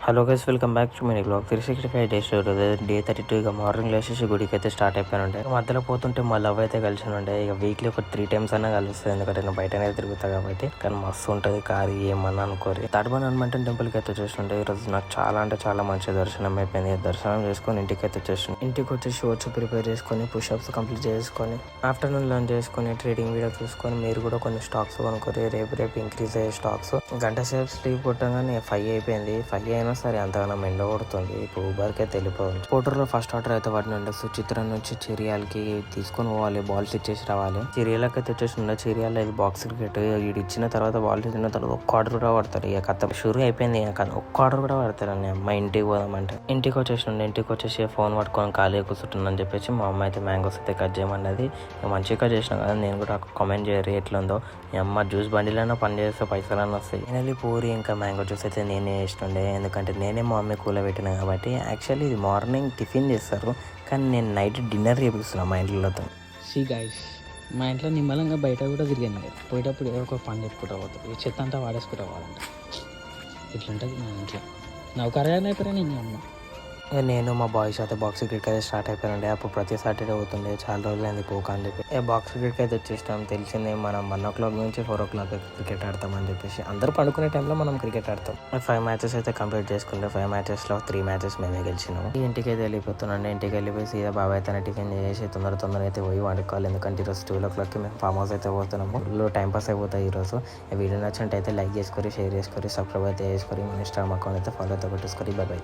Hello guys, welcome back to mini blog. 365 days day 32. ఇక morning లేచేసి గుడికి అయితే start అయిపోయానుండే. మధ్యలో పోతుంటే మా లవ్ అయితే కలిసి ఉండే. ఇక వీక్లీ ఒక 3 times అన్నా కలుస్తుంది, ఎందుకంటే నేను బయటనే తిరుగుతా కాబట్టి. కానీ మస్తు ఉంటుంది కారు, ఏమన్నా అనుకోరి. తడబన్ హనుమంతుని టెంపుల్ కి అయితే వచ్చేస్తుండే. ఈ రోజు నాకు చాలా అంటే చాలా మంచి దర్శనం అయిపోయింది. దర్శనం చేసుకొని ఇంటికి అయితే వచ్చేసింది. ఇంటికి వచ్చేసి వచ్చి ప్రిపేర్ చేసుకొని పుషప్స్ కంప్లీట్ చేసుకొని ఆఫ్టర్నూన్ లంచ్ చేసుకొని ట్రేడింగ్ వీడియో చూసుకొని మీరు కూడా కొన్ని స్టాక్స్ కొనుక్కోరి. రేపు ఇంక్రీజ్ అయ్యే స్టాక్స్. గంట సేపు స్లీప్ కొట్టగానే 5 అయిపోయింది. 5 అయినా సరే అంతగానం ఎండ కొడుతుంది. ఇప్పుడు ఊబర్కే వెళ్ళిపోవాలి. స్కూటర్లో ఫస్ట్ ఆర్డర్ అయితే పడినండి. సుచిత్ర నుంచి చిరియాలకి తీసుకొని పోవాలి, బాల్స్ ఇచ్చేసి రావాలి. చిరియాలకి అయితే వచ్చేసి ఉండే. చిరియాల ఇది బాక్స్ క్రికెట్ ఇది ఇచ్చిన తర్వాత బాల్స్ ఇచ్చిన తర్వాత ఒక్క ఆర్డర్ కూడా పడతారు. ఇక కథ షురు అయిపోయింది. ఒక్క ఆర్డర్ కూడా పడతారు అని అమ్మ ఇంటికి పోదామంటే. ఇంటికి వచ్చేసిండే. ఇంటికి వచ్చేసి ఫోన్ పట్టుకొని ఖాళీ కూర్చుంటుందని చెప్పేసి మా అమ్మ అయితే మ్యాంగోస్ అయితే కట్ చేయమన్నది. మంచిగా కట్ చేసిన కదా, నేను కూడా కామెంట్ చేయరు ఎట్లుందో. మీ అమ్మ జ్యూస్ బండిలైనా పని చేస్తే పైసలన్నా వస్తాయి. ఫైనల్లీ పూరి ఇంకా మ్యాంగో జ్యూస్ అయితే నేనే ఇస్తుండే, ఎందుకంటే నేనే మా మమ్మీ కూలబెట్టినా కాబట్టి. యాక్చువల్లీ ఇది మార్నింగ్ టిఫిన్ చేస్తారు, కానీ నేను నైట్ డిన్నర్ చేపిస్తున్నాను మా ఇంట్లోతో. సీ గైస్, మా ఇంట్లో నిమ్మలంగా బయట కూడా తిరిగాను. పోయేటప్పుడు ఏదో ఒక పని చెప్పుకుంటా పోతాం. ఈ చెత్త అంతా వాడేసుకుంటా పోవాలంట. ఇట్లుంటుంది మా ఇంట్లో. నౌకర్యాన్ని అయిపోయినా నేను అమ్మ. నేను మా బాయ్స్ అయితే బాక్స్ క్రికెట్ అయితే స్టార్ట్ అయిపోయానండి. అప్పుడు ప్రతి సాటర్డే అవుతుండే, చాలా రోజులు అయింది పోక అని చెప్పి. బాక్స్ క్రికెట్ అయితే వచ్చేసినాం. తెలిసిందే మనం 1 o'clock నుంచి 4 o'clock క్రికెట్ ఆడతామని చెప్పేసి. అందరూ పండుకునే టైంలో మనం క్రికెట్ ఆడతాం. 5 matches అయితే కంప్లీట్ చేసుకుంటే 5 matchesలో 3 matches మేమే గెలిచినాము. ఇంటికి అయితే వెళ్ళిపోతున్నాండి. ఇంటికి వెళ్ళిపోయి సీదా బాబాయ్ తన టిఫిన్ చేసి తొందరగా అయితే పోయి వండుకోవాలి, ఎందుకంటే ఈరోజు 12 o'clockకి మేము ఫామ్ హౌస్ అయితే పోతున్నాము. టైం పాస్ అయిపోతాయి ఈరోజు. వీడియో నచ్చినట్టు అయితే లైక్ చేసుకొని, షేర్ చేసుకొని, సబ్స్క్రైబ్ అయితే చేసుకొని, మన ఇన్స్టాగ్రామ్ అకౌంట్ అయితే ఫాలో అయితే కొట్టేసుకొని. బాయ్.